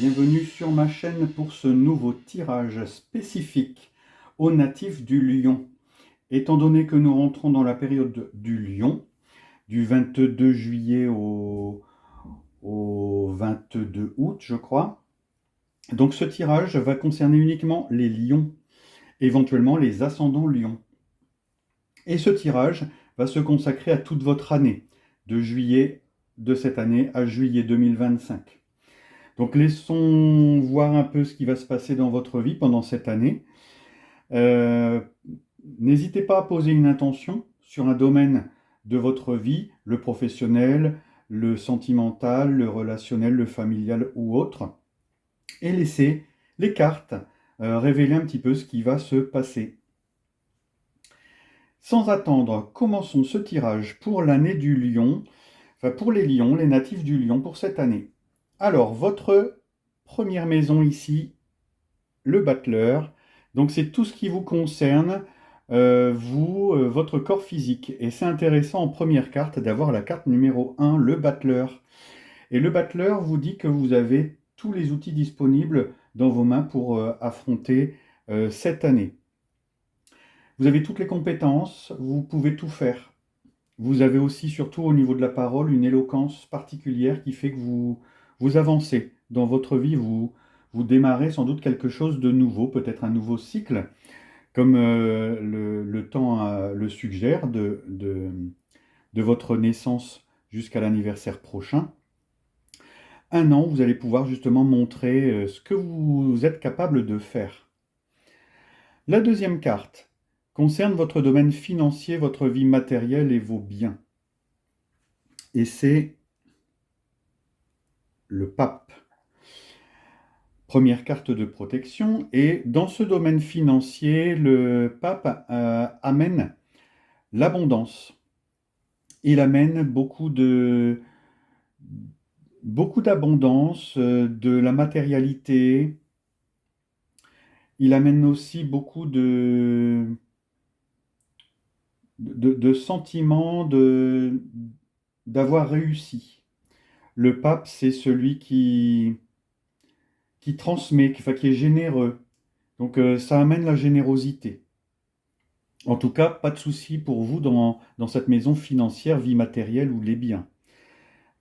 bienvenue sur ma chaîne pour ce nouveau tirage spécifique aux natifs du Lion. Étant donné que nous rentrons dans la période du Lion, du 22 juillet au 22 août, je crois, donc ce tirage va concerner uniquement les lions, éventuellement les ascendants lions. Et ce tirage va se consacrer à toute votre année, de juillet de cette année à juillet 2025. Donc laissons voir un peu ce qui va se passer dans votre vie pendant cette année. Euh, N'hésitez pas à poser une intention sur un domaine de votre vie, le professionnel, le sentimental, le relationnel, le familial ou autre, et laissez les cartes révéler un petit peu ce qui va se passer. Sans attendre, commençons ce tirage pour l'année du Lion, enfin pour les lions, les natifs du Lion pour cette année. Alors, votre première maison ici, le battleur. Donc c'est tout ce qui vous concerne, votre corps physique. Et c'est intéressant en première carte d'avoir la carte numéro 1, le battleur. Et le battleur vous dit que vous avez tous les outils disponibles dans vos mains pour affronter cette année. Vous avez toutes les compétences, vous pouvez tout faire. Vous avez aussi, surtout au niveau de la parole, une éloquence particulière qui fait que vous avancez dans votre vie, vous démarrez sans doute quelque chose de nouveau, peut-être un nouveau cycle, comme le temps le suggère, de votre naissance jusqu'à l'anniversaire prochain. Un an, vous allez pouvoir justement montrer ce que vous êtes capable de faire. La deuxième carte concerne votre domaine financier, votre vie matérielle et vos biens. Et c'est le pape. Première carte de protection. Et dans ce domaine financier, le pape amène l'abondance. Il amène beaucoup d'abondance, de la matérialité. Il amène aussi beaucoup de sentiments d'avoir réussi. Le pape, c'est celui qui transmet, qui est généreux. Donc ça amène la générosité. En tout cas, pas de souci pour vous dans cette maison financière, vie matérielle ou les biens.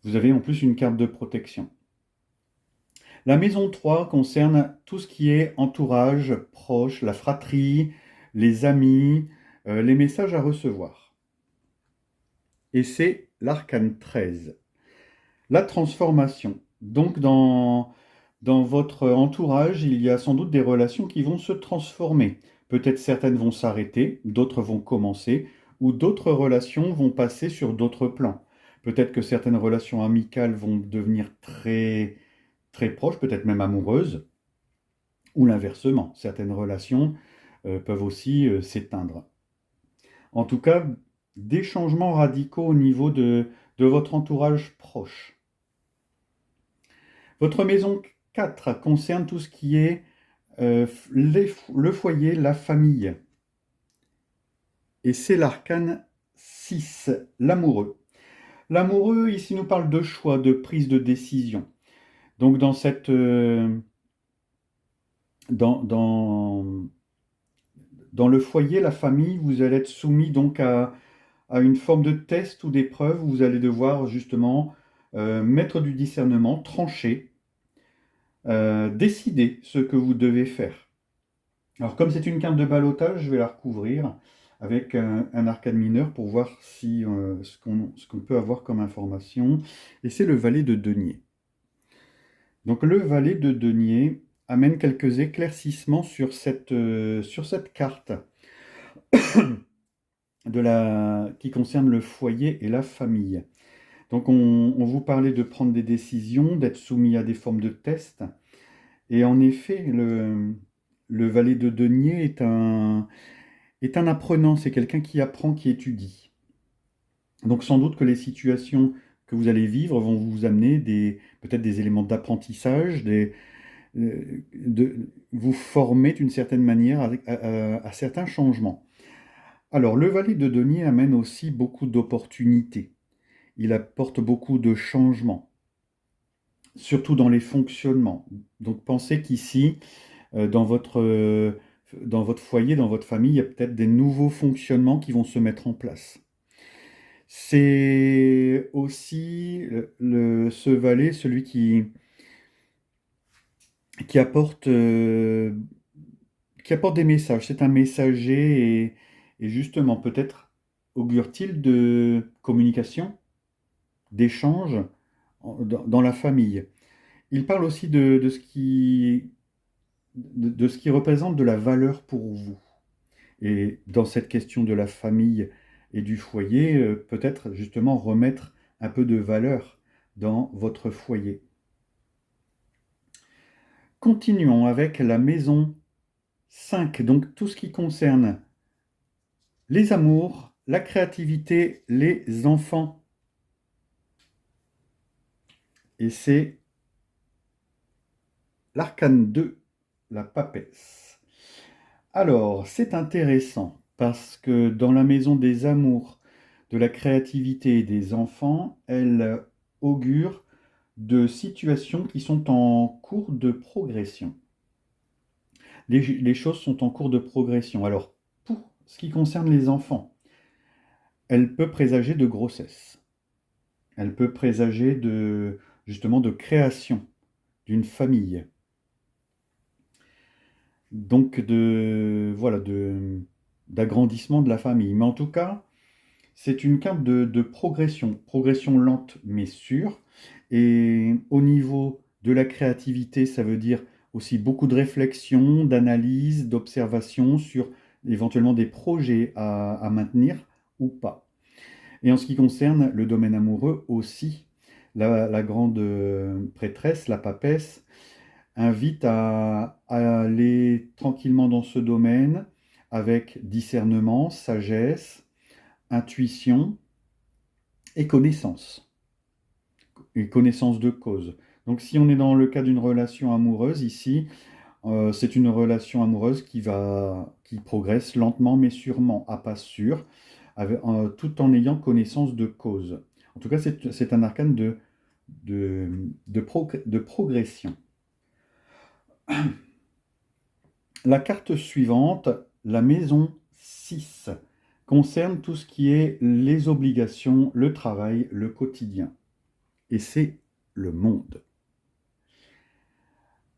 Vous avez en plus une carte de protection. La maison 3 concerne tout ce qui est entourage, proche, la fratrie, les amis, les messages à recevoir. Et c'est l'arcane 13. La transformation. Donc dans votre entourage, il y a sans doute des relations qui vont se transformer. Peut-être certaines vont s'arrêter, d'autres vont commencer, ou d'autres relations vont passer sur d'autres plans. Peut-être que certaines relations amicales vont devenir très, très proches, peut-être même amoureuses, ou l'inversement. Certaines relations peuvent aussi s'éteindre. En tout cas, des changements radicaux au niveau de votre entourage proche. Votre maison 4 concerne tout ce qui est le foyer, la famille. Et c'est l'arcane 6, l'amoureux. L'amoureux, ici, nous parle de choix, de prise de décision. Donc, dans le foyer, la famille, vous allez être soumis donc à une forme de test ou d'épreuve où vous allez devoir justement mettre du discernement, trancher, décider ce que vous devez faire. Alors, comme c'est une carte de ballottage, je vais la recouvrir avec un arcane mineur pour voir si, ce qu'on peut avoir comme information. Et c'est le valet de denier. Donc, le valet de denier amène quelques éclaircissements sur cette carte qui concerne le foyer et la famille. Donc, on vous parlait de prendre des décisions, d'être soumis à des formes de tests. Et en effet, le valet de denier est un apprenant, c'est quelqu'un qui apprend, qui étudie. Donc sans doute que les situations que vous allez vivre vont vous amener peut-être des éléments d'apprentissage, vous former d'une certaine manière à certains changements. Alors le valet de denier amène aussi beaucoup d'opportunités. Il apporte beaucoup de changements. surtout dans les fonctionnements. Donc pensez qu'ici, dans votre foyer, dans votre famille, il y a peut-être des nouveaux fonctionnements qui vont se mettre en place. C'est aussi ce valet, celui qui apporte, euh, qui apporte des messages. C'est un messager et justement, peut-être augure-t-il de communication, d'échange dans la famille. Il parle aussi de ce qui représente de la valeur pour vous. Et dans cette question de la famille et du foyer, peut-être justement remettre un peu de valeur dans votre foyer. Continuons avec la maison 5, donc tout ce qui concerne les amours, la créativité, les enfants. Et c'est l'arcane 2, la papesse. Alors, c'est intéressant parce que dans la maison des amours, de la créativité et des enfants, elle augure de situations qui sont en cours de progression. Les choses sont en cours de progression. Alors, pour ce qui concerne les enfants, elle peut présager de grossesse. Elle peut présager justement de création d'une famille. Donc voilà, d'agrandissement de la famille. Mais en tout cas, c'est une carte de progression, progression lente mais sûre. Et au niveau de la créativité, ça veut dire aussi beaucoup de réflexion, d'analyse, d'observation sur éventuellement des projets à maintenir ou pas. Et en ce qui concerne le domaine amoureux aussi, la grande prêtresse, la papesse, invite à aller tranquillement dans ce domaine avec discernement, sagesse, intuition et connaissance. Et connaissance de cause. Donc si on est dans le cas d'une relation amoureuse, ici, c'est une relation amoureuse qui progresse lentement mais sûrement, à pas sûr, tout en ayant connaissance de cause. En tout cas, c'est un arcane de progression. La carte suivante, la maison 6, concerne tout ce qui est les obligations, le travail, le quotidien. Et c'est le monde.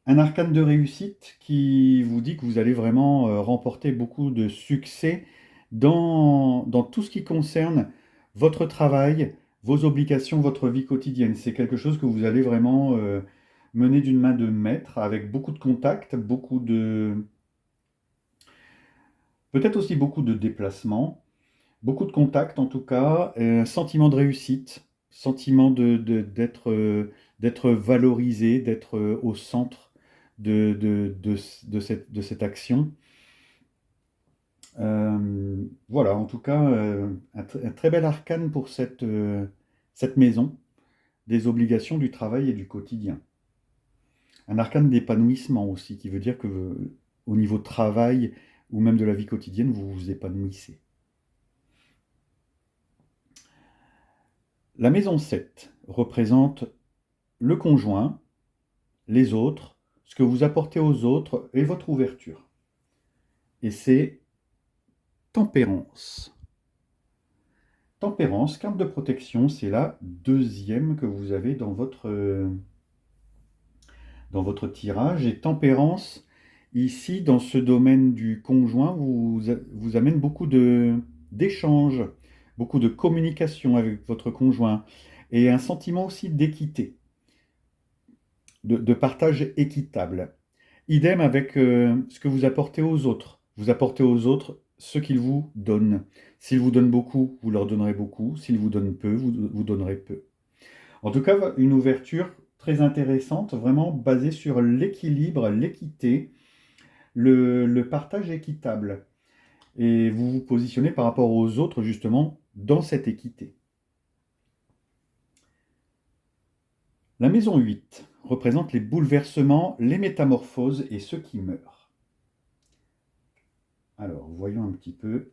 Un arcane de réussite qui vous dit que vous allez vraiment remporter beaucoup de succès dans tout ce qui concerne votre travail, vos obligations, votre vie quotidienne. C'est quelque chose que vous allez vraiment mener d'une main de maître avec beaucoup de contacts, peut-être aussi beaucoup de déplacements, beaucoup de contacts en tout cas, un sentiment de réussite, sentiment d'être valorisé, d'être au centre de cette action. Voilà, en tout cas, un très bel arcane pour cette maison, des obligations du travail et du quotidien. Un arcane d'épanouissement aussi, qui veut dire que au niveau travail ou même de la vie quotidienne, vous vous épanouissez. La maison 7 représente le conjoint, les autres, ce que vous apportez aux autres et votre ouverture. Et c'est tempérance. Tempérance, carte de protection, c'est la deuxième que vous avez dans votre tirage. Et tempérance, ici, dans ce domaine du conjoint, vous amène beaucoup d'échanges, beaucoup de communication avec votre conjoint et un sentiment aussi d'équité, de partage équitable. Idem avec ce que vous apportez aux autres. Vous apportez aux autres ce qu'ils vous donnent. S'ils vous donnent beaucoup, vous leur donnerez beaucoup. S'ils vous donnent peu, vous donnerez peu. En tout cas, une ouverture très intéressante, vraiment basée sur l'équilibre, l'équité, le partage équitable. Et vous vous positionnez par rapport aux autres, justement, dans cette équité. La maison 8 représente les bouleversements, les métamorphoses et ceux qui meurent. Alors, voyons un petit peu.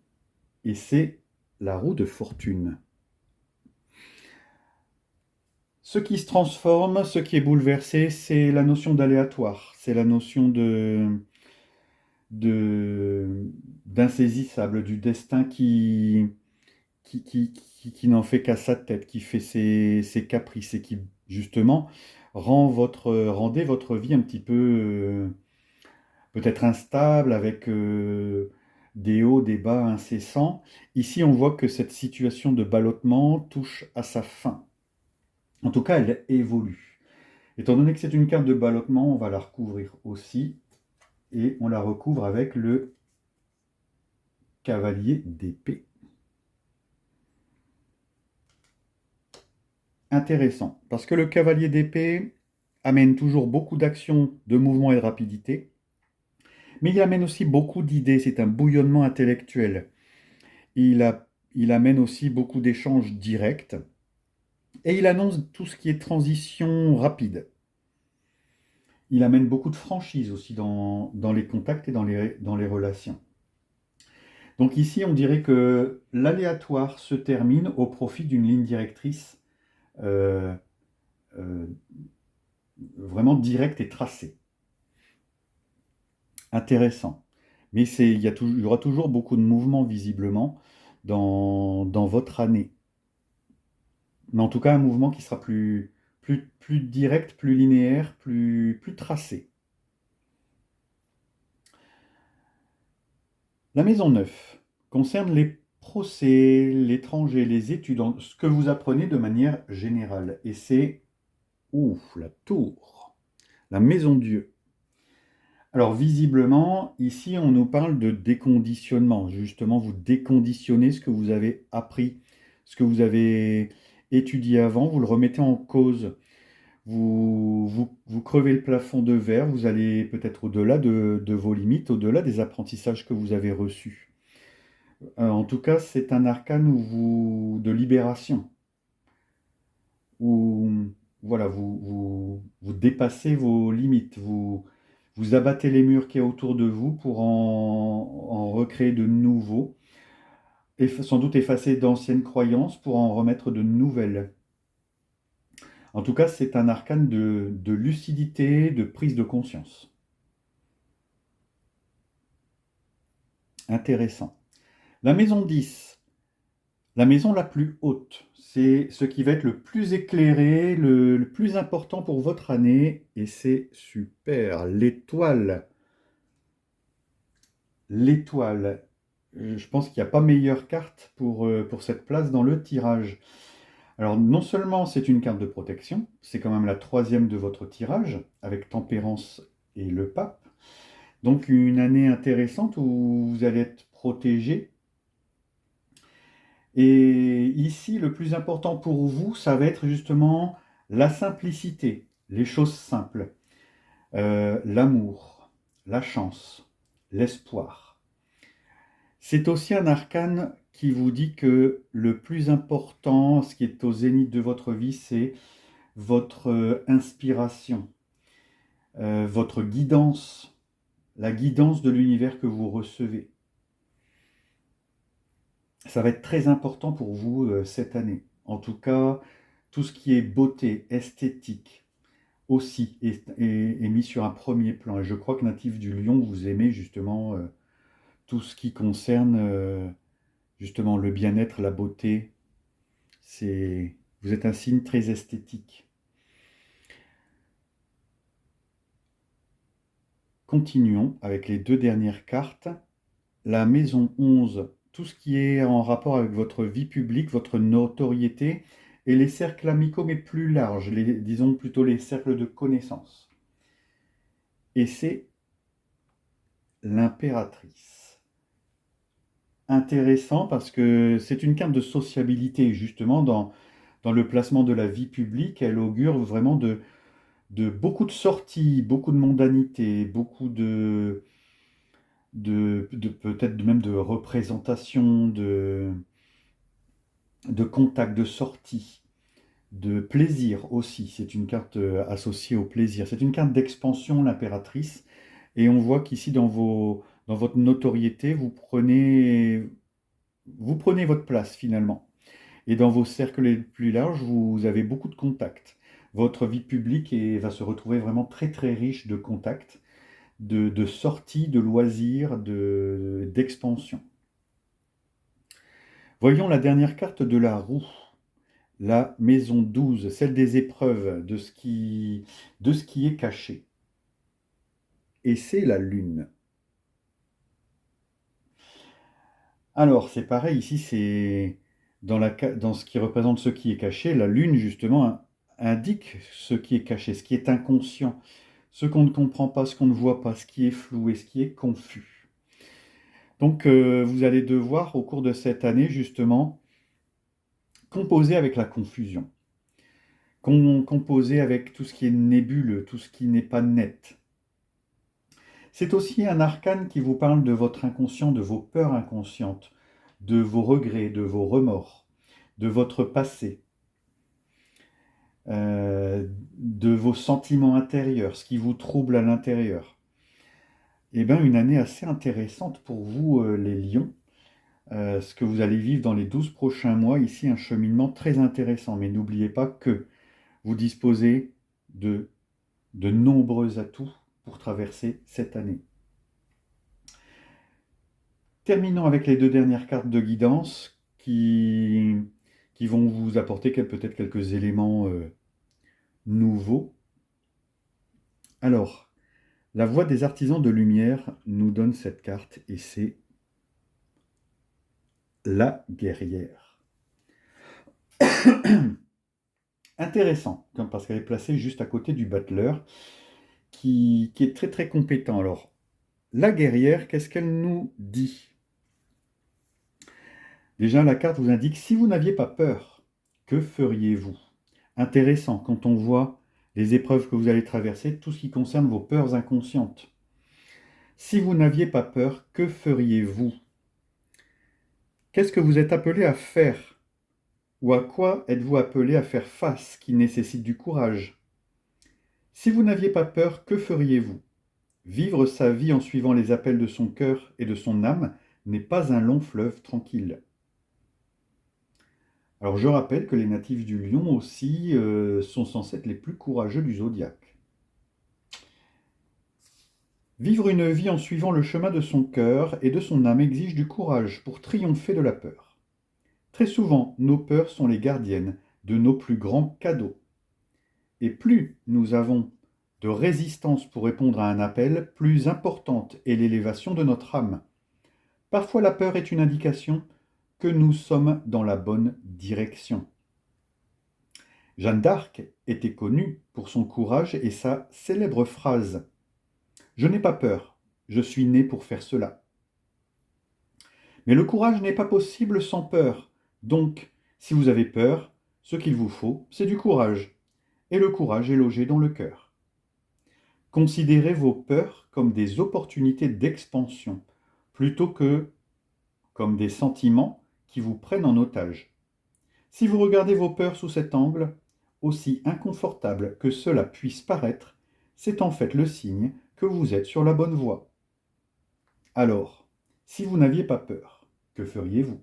Et c'est la roue de fortune. Ce qui se transforme, ce qui est bouleversé, c'est la notion d'aléatoire, c'est la notion de- d'insaisissable, du destin qui n'en fait qu'à sa tête, qui fait ses caprices et qui, justement, rendait votre vie un petit peu, peut-être instable, avec des hauts, des bas incessants. Ici, on voit que cette situation de ballottement touche à sa fin. En tout cas, elle évolue. Étant donné que c'est une carte de ballottement, on va la recouvrir aussi, et on la recouvre avec le cavalier d'épée. Intéressant, parce que le cavalier d'épée amène toujours beaucoup d'actions, de mouvement et de rapidité, mais il amène aussi beaucoup d'idées, c'est un bouillonnement intellectuel. Il amène aussi beaucoup d'échanges directs, et il annonce tout ce qui est transition rapide. Il amène beaucoup de franchise aussi dans les contacts et dans les relations. Donc ici, on dirait que l'aléatoire se termine au profit d'une ligne directrice euh, euh, vraiment directe et tracée. Intéressant. Mais il y aura toujours beaucoup de mouvements visiblement dans votre année. Mais en tout cas, un mouvement qui sera plus direct, plus linéaire, plus tracé. La maison 9 concerne les procès, l'étranger, les études, ce que vous apprenez de manière générale. Et c'est, ouf, la tour, la maison Dieu. Alors visiblement, ici, on nous parle de déconditionnement. Justement, vous déconditionnez ce que vous avez appris, ce que vous avez étudié avant, vous le remettez en cause. Vous crevez le plafond de verre, vous allez peut-être au-delà de vos limites, au-delà des apprentissages que vous avez reçus. En tout cas, c'est un arcane de libération, où voilà, vous dépassez vos limites, vous abattez les murs qui y a autour de vous pour en recréer de nouveaux, et sans doute effacer d'anciennes croyances pour en remettre de nouvelles. En tout cas, c'est un arcane de lucidité, de prise de conscience. Intéressant. La maison 10, la maison la plus haute, c'est ce qui va être le plus éclairé, le plus important pour votre année, et c'est super, l'étoile. L'étoile. Je pense qu'il n'y a pas meilleure carte pour cette place dans le tirage. Alors, non seulement c'est une carte de protection, c'est quand même la troisième de votre tirage, avec Tempérance et le Pape. Donc, une année intéressante où vous allez être protégé. Et ici, le plus important pour vous, ça va être justement la simplicité, les choses simples, l'amour, la chance, l'espoir. C'est aussi un arcane qui vous dit que le plus important, ce qui est au zénith de votre vie, c'est votre inspiration, votre guidance, la guidance de l'univers que vous recevez. Ça va être très important pour vous cette année. En tout cas, tout ce qui est beauté, esthétique aussi est mis sur un premier plan. Et je crois que natif du Lion, vous aimez justement tout ce qui concerne justement le bien-être, la beauté. Vous êtes un signe très esthétique. Continuons avec les deux dernières cartes. La maison 11, tout ce qui est en rapport avec votre vie publique, votre notoriété et les cercles amicaux, mais plus larges, disons plutôt les cercles de connaissances. Et c'est l'impératrice. Intéressant parce que c'est une carte de sociabilité, justement, dans le placement de la vie publique, elle augure vraiment de beaucoup de sorties, beaucoup de mondanité, beaucoup de peut-être même de représentation, de contact, de sortie, de plaisir aussi. C'est une carte associée au plaisir. C'est une carte d'expansion, l'impératrice. Et on voit qu'ici, dans votre notoriété, vous prenez votre place finalement. Et dans vos cercles les plus larges, vous avez beaucoup de contacts. Votre vie publique va se retrouver vraiment très très riche de contacts, de sorties, de loisirs, d'expansion. Voyons la dernière carte de la roue, la maison 12, celle des épreuves, de ce qui est caché. Et c'est la lune. Alors, c'est pareil, ici, c'est dans ce qui représente ce qui est caché, la lune, justement, indique ce qui est caché, ce qui est inconscient, ce qu'on ne comprend pas, ce qu'on ne voit pas, ce qui est flou et ce qui est confus. Donc, vous allez devoir, au cours de cette année, justement, composer avec la confusion, composer avec tout ce qui est nébuleux, tout ce qui n'est pas net. C'est aussi un arcane qui vous parle de votre inconscient, de vos peurs inconscientes, de vos regrets, de vos remords, de votre passé, de vos sentiments intérieurs, ce qui vous trouble à l'intérieur. Eh bien, une année assez intéressante pour vous, les lions. Ce que vous allez vivre dans les 12 prochains mois, ici, un cheminement très intéressant. Mais n'oubliez pas que vous disposez de nombreux atouts pour traverser cette année. Terminons avec les deux dernières cartes de guidance qui vont vous apporter peut-être quelques éléments nouveaux. Alors, la voix des artisans de lumière nous donne cette carte et c'est la guerrière. Intéressant, parce qu'elle est placée juste à côté du battleur qui est très très compétent. Alors, la guerrière, qu'est-ce qu'elle nous dit? Déjà, la carte vous indique, si vous n'aviez pas peur, que feriez-vous? Intéressant, quand on voit les épreuves que vous allez traverser, tout ce qui concerne vos peurs inconscientes. Si vous n'aviez pas peur, que feriez-vous? Qu'est-ce que vous êtes appelé à faire? Ou à quoi êtes-vous appelé à faire face qui nécessite du courage? Si vous n'aviez pas peur, que feriez-vous? Vivre sa vie en suivant les appels de son cœur et de son âme n'est pas un long fleuve tranquille. Alors je rappelle que les natifs du lion aussi sont censés être les plus courageux du zodiaque. Vivre une vie en suivant le chemin de son cœur et de son âme exige du courage pour triompher de la peur. Très souvent, nos peurs sont les gardiennes de nos plus grands cadeaux. Et plus nous avons de résistance pour répondre à un appel, plus importante est l'élévation de notre âme. Parfois la peur est une indication que nous sommes dans la bonne direction. Jeanne d'Arc était connue pour son courage et sa célèbre phrase « Je n'ai pas peur, je suis né pour faire cela ». Mais le courage n'est pas possible sans peur. Donc, si vous avez peur, ce qu'il vous faut, c'est du courage. Et le courage est logé dans le cœur. Considérez vos peurs comme des opportunités d'expansion, plutôt que comme des sentiments qui vous prennent en otage. Si vous regardez vos peurs sous cet angle, aussi inconfortable que cela puisse paraître, c'est en fait le signe que vous êtes sur la bonne voie. Alors, si vous n'aviez pas peur, que feriez-vous?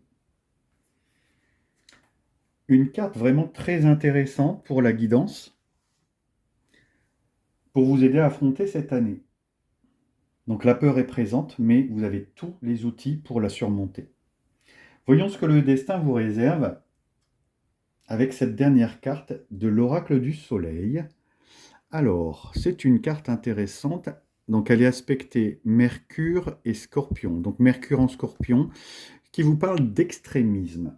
Une carte vraiment très intéressante pour la guidance, pour vous aider à affronter cette année. Donc la peur est présente, mais vous avez tous les outils pour la surmonter. Voyons ce que le destin vous réserve avec cette dernière carte de l'oracle du soleil. Alors, c'est une carte intéressante. Donc elle est aspectée Mercure et Scorpion. Donc Mercure en Scorpion, qui vous parle d'extrémisme.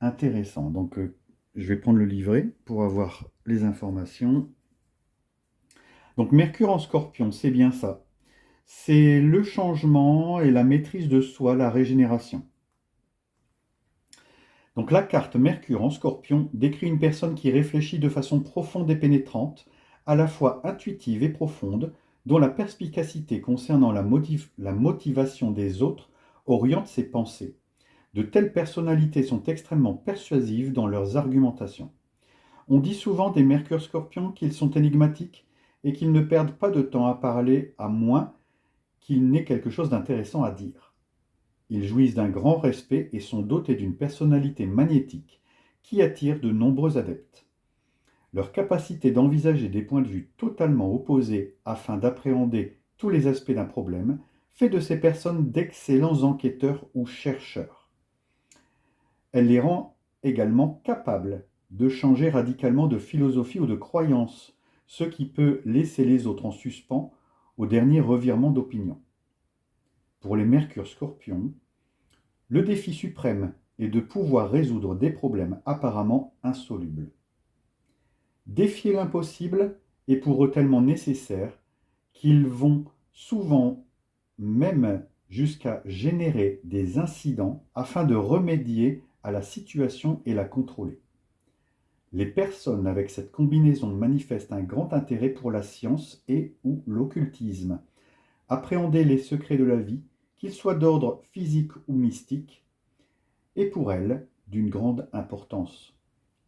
Intéressant. Donc je vais prendre le livret pour avoir les informations. Donc Mercure en Scorpion, c'est bien ça. C'est le changement et la maîtrise de soi, la régénération. Donc la carte Mercure en Scorpion décrit une personne qui réfléchit de façon profonde et pénétrante, à la fois intuitive et profonde, dont la perspicacité concernant la motivation des autres oriente ses pensées. De telles personnalités sont extrêmement persuasives dans leurs argumentations. On dit souvent des Mercure Scorpions qu'ils sont énigmatiques et qu'ils ne perdent pas de temps à parler à moins qu'il n'ait quelque chose d'intéressant à dire. Ils jouissent d'un grand respect et sont dotés d'une personnalité magnétique qui attire de nombreux adeptes. Leur capacité d'envisager des points de vue totalement opposés afin d'appréhender tous les aspects d'un problème fait de ces personnes d'excellents enquêteurs ou chercheurs. Elle les rend également capables de changer radicalement de philosophie ou de croyance, ce qui peut laisser les autres en suspens au dernier revirement d'opinion. Pour les Mercure Scorpions, le défi suprême est de pouvoir résoudre des problèmes apparemment insolubles. Défier l'impossible est pour eux tellement nécessaire qu'ils vont souvent même jusqu'à générer des incidents afin de remédier à la situation et la contrôler. Les personnes avec cette combinaison manifestent un grand intérêt pour la science et/ou l'occultisme, appréhender les secrets de la vie, qu'ils soient d'ordre physique ou mystique, est pour elles d'une grande importance.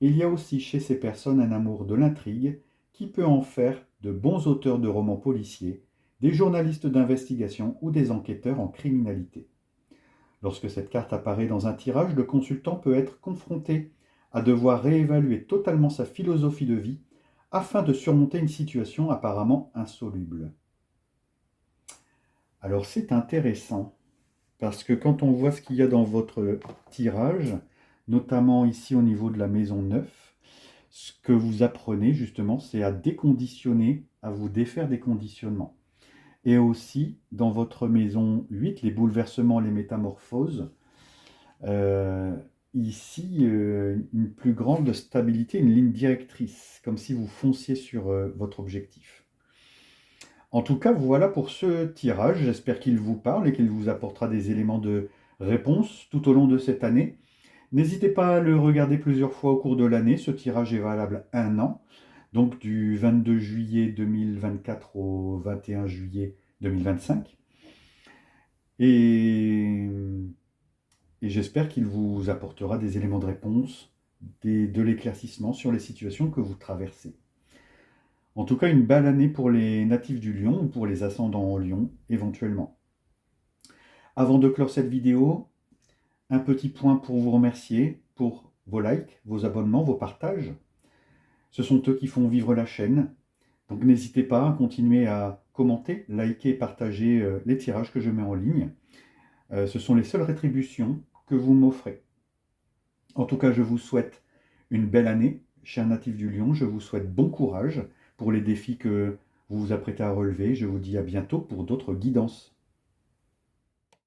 Il y a aussi chez ces personnes un amour de l'intrigue qui peut en faire de bons auteurs de romans policiers, des journalistes d'investigation ou des enquêteurs en criminalité. Lorsque cette carte apparaît dans un tirage, le consultant peut être confronté à devoir réévaluer totalement sa philosophie de vie afin de surmonter une situation apparemment insoluble. Alors c'est intéressant parce que quand on voit ce qu'il y a dans votre tirage, notamment ici au niveau de la maison 9, ce que vous apprenez justement, c'est à déconditionner, à vous défaire des conditionnements. Et aussi, dans votre maison 8, les bouleversements, les métamorphoses, euh, ici, une plus grande stabilité, une ligne directrice, comme si vous fonciez sur votre objectif. En tout cas, voilà pour ce tirage. J'espère qu'il vous parle et qu'il vous apportera des éléments de réponse tout au long de cette année. N'hésitez pas à le regarder plusieurs fois au cours de l'année. Ce tirage est valable un an, donc du 22 juillet 2024 au 21 juillet 2025. Et, et j'espère qu'il vous apportera des éléments de réponse, de l'éclaircissement sur les situations que vous traversez. En tout cas, une belle année pour les natifs du Lion ou pour les ascendants en Lion, éventuellement. Avant de clore cette vidéo, un petit point pour vous remercier pour vos likes, vos abonnements, vos partages. Ce sont eux qui font vivre la chaîne. Donc n'hésitez pas à continuer à commenter, liker et partager les tirages que je mets en ligne. Ce sont les seules rétributions que vous m'offrez. En tout cas, je vous souhaite une belle année, cher natif du Lion. Je vous souhaite bon courage pour les défis que vous vous apprêtez à relever. Je vous dis à bientôt pour d'autres guidances.